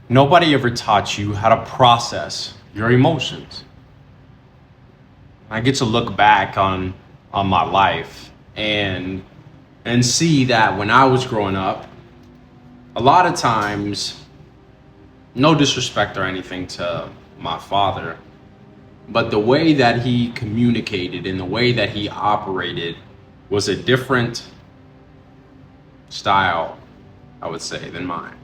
Nobody ever taught you how to process your emotions. I get to look back on my life and see that when I was growing up, a lot of times, no disrespect or anything to my father, but the way that he communicated and the way that he operated was a different style, I would say, than mine.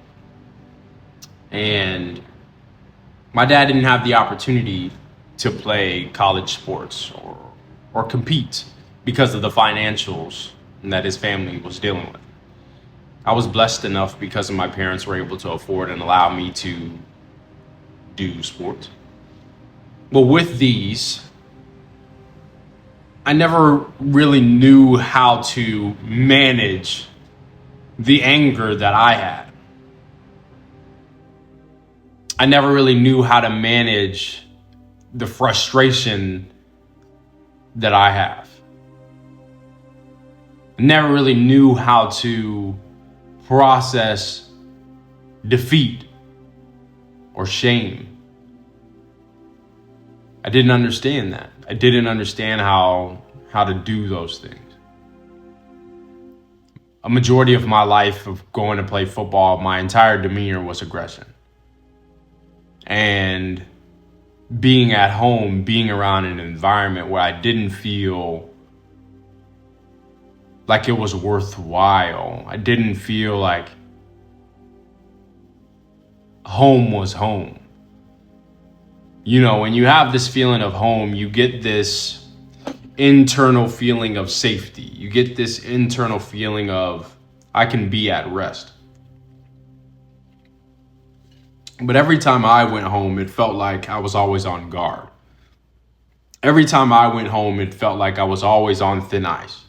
And my dad didn't have the opportunity to play college sports or compete because of the financials that his family was dealing with. I was blessed enough because of my parents were able to afford and allow me to do sports. But with these, I never really knew how to manage the anger that I had. I never really knew how to manage the frustration that I have. I never really knew how to process defeat or shame. I didn't understand that. I didn't understand how to do those things. A majority of my life of going to play football, my entire demeanor was aggression. And being at home, being around an environment where I didn't feel like it was worthwhile. I didn't feel like home was home. You know, when you have this feeling of home, you get this internal feeling of safety. You get this internal feeling of, I can be at rest. But every time I went home, it felt like I was always on guard. Every time I went home, it felt like I was always on thin ice.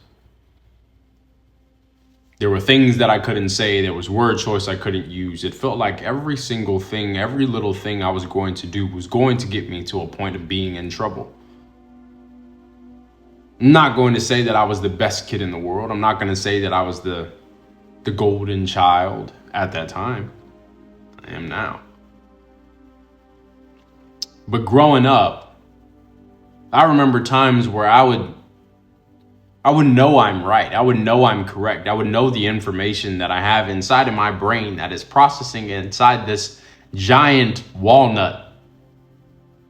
There were things that I couldn't say. There was word choice I couldn't use. It felt like every single thing, every little thing I was going to do was going to get me to a point of being in trouble. I'm not going to say that I was the best kid in the world. I'm not going to say that I was the golden child at that time. I am now. But growing up, I remember times where I would know I'm right. I would know I'm correct. I would know the information that I have inside of my brain that is processing inside this giant walnut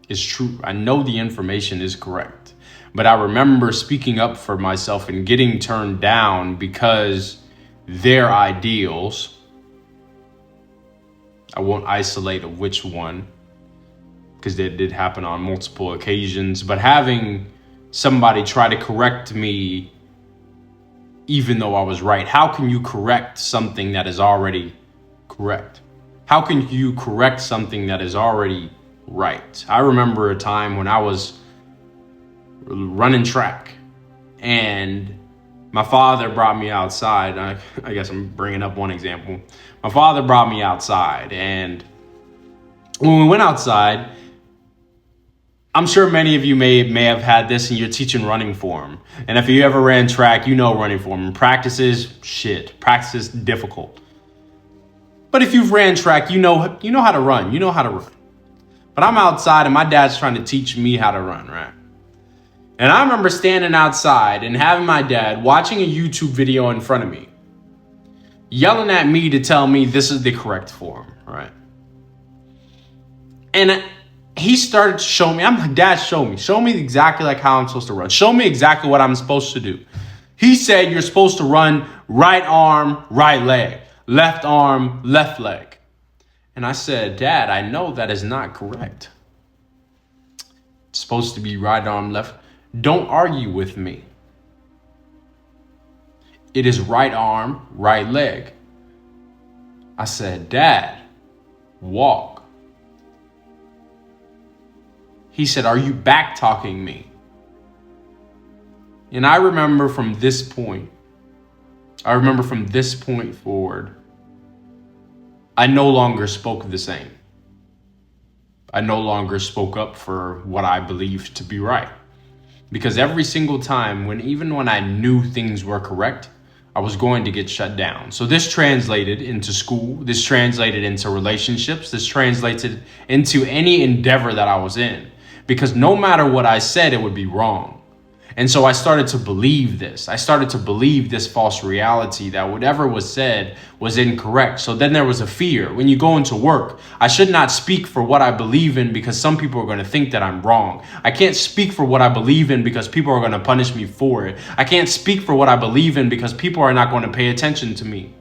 is true. I know the information is correct. But I remember speaking up for myself and getting turned down because their ideals, I won't isolate which one, because that did happen on multiple occasions, but having somebody try to correct me even though I was right. How can you correct something that is already correct? How can you correct something that is already right? I remember a time when I was running track and my father brought me outside. I guess I'm bringing up one example. My father brought me outside, and when we went outside, I'm sure many of you may have had this in your teaching running form. And if you ever ran track, you know running form. Practice is shit. Practice is difficult. But if you've ran track, you know how to run. You know how to run. But I'm outside and my dad's trying to teach me how to run, right? And I remember standing outside and having my dad watching a YouTube video in front of me, yelling at me to tell me this is the correct form, right? And he started to show me, Dad, show me exactly like how I'm supposed to run. Show me exactly what I'm supposed to do. He said, you're supposed to run right arm, right leg, left arm, left leg. And I said, Dad, I know that is not correct. It's supposed to be right arm, left. Don't argue with me. It is right arm, right leg. I said, Dad, walk. He said, are you back talking me? And I remember from this point forward, I no longer spoke the same. I no longer spoke up for what I believed to be right. Because every single time, even when I knew things were correct, I was going to get shut down. So this translated into school. This translated into relationships. This translated into any endeavor that I was in. Because no matter what I said, it would be wrong. And so I started to believe this. I started to believe this false reality that whatever was said was incorrect. So then there was a fear. When you go into work, I should not speak for what I believe in because some people are going to think that I'm wrong. I can't speak for what I believe in because people are going to punish me for it. I can't speak for what I believe in because people are not going to pay attention to me.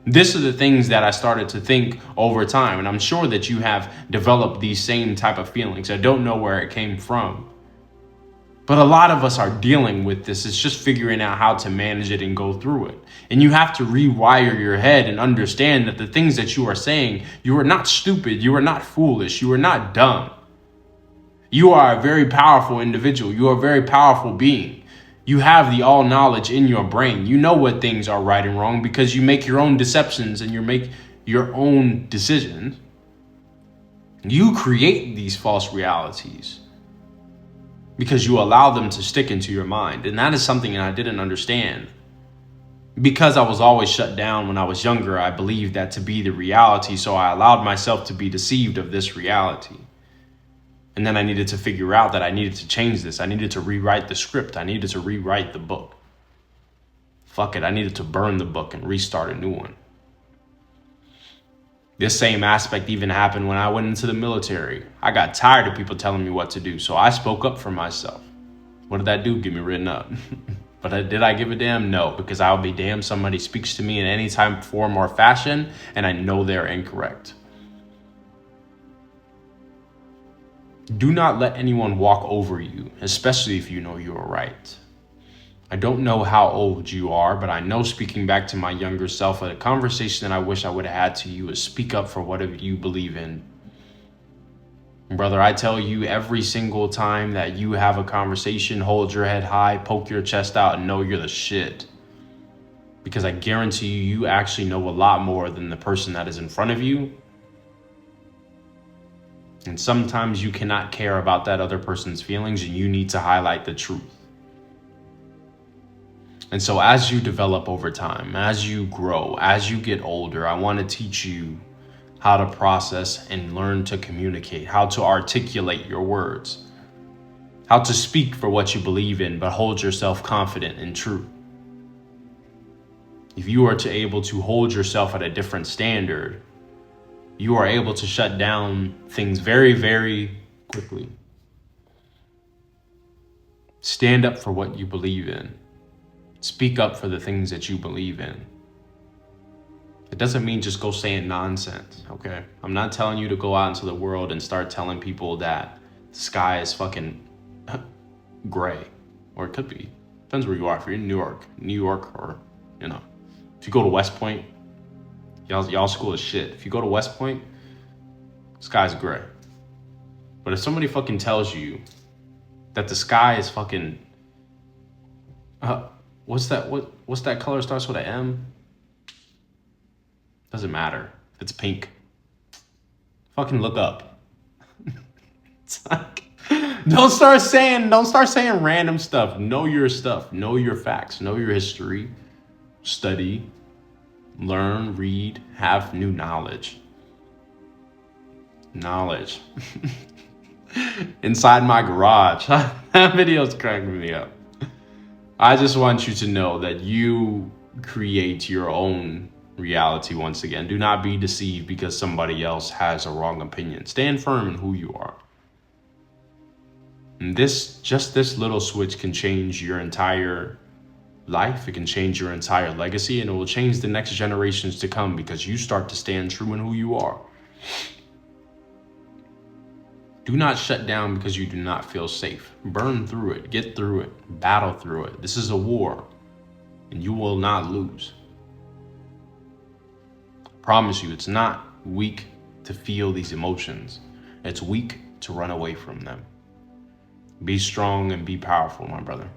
These are the things that I started to think over time. And I'm sure that you have developed these same type of feelings. I don't know where it came from. But a lot of us are dealing with this. It's just figuring out how to manage it and go through it. And you have to rewire your head and understand that the things that you are saying, you are not stupid. You are not foolish. You are not dumb. You are a very powerful individual. You are a very powerful being. You have the all knowledge in your brain. You know what things are right and wrong because you make your own deceptions and you make your own decisions. You create these false realities because you allow them to stick into your mind. And that is something that I didn't understand. Because I was always shut down when I was younger, I believed that to be the reality, so I allowed myself to be deceived of this reality. And then I needed to figure out that I needed to change this. I needed to rewrite the script. I needed to rewrite the book. Fuck it, I needed to burn the book and restart a new one. This same aspect even happened when I went into the military. I got tired of people telling me what to do, so I spoke up for myself. What did that do? Get me written up. But did I give a damn? No, because I'll be damned somebody speaks to me in any type, form, or fashion, and I know they're incorrect. Do not let anyone walk over you, especially if you know you are right. I don't know how old you are, but I know, speaking back to my younger self, a conversation that I wish I would have had to you is speak up for whatever you believe in. Brother, I tell you every single time that you have a conversation, hold your head high, poke your chest out, and know you're the shit. Because I guarantee you, you actually know a lot more than the person that is in front of you. And sometimes you cannot care about that other person's feelings, and you need to highlight the truth. And so as you develop over time, as you grow, as you get older, I want to teach you how to process and learn to communicate, how to articulate your words, how to speak for what you believe in, but hold yourself confident and true. If you are able to hold yourself at a different standard, you are able to shut down things very, very quickly. Stand up for what you believe in. Speak up for the things that you believe in. It doesn't mean just go saying nonsense, okay? I'm not telling you to go out into the world and start telling people that the sky is fucking gray. Or it could be. Depends where you are. If you're in New York, or, you know. If you go to West Point, y'all school is shit. If you go to West Point, sky's gray. But if somebody fucking tells you that the sky is fucking... what's that color starts with an M? Doesn't matter. It's pink. Fucking look up. It's like, don't start saying random stuff. Know your stuff. Know your facts. Know your history. Study. Learn, read, have new knowledge. Knowledge. Inside my garage. That video's cracking me up. I just want you to know that you create your own reality once again. Do not be deceived because somebody else has a wrong opinion. Stand firm in who you are. And this little switch can change your entire life. It can change your entire legacy, and it will change the next generations to come because you start to stand true in who you are. Do not shut down because you do not feel safe. Burn through it, get through it, battle through it. This is a war, and you will not lose. I promise you, it's not weak to feel these emotions. It's weak to run away from them. Be strong and be powerful, my brother.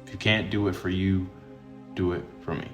If you can't do it for you, do it for me.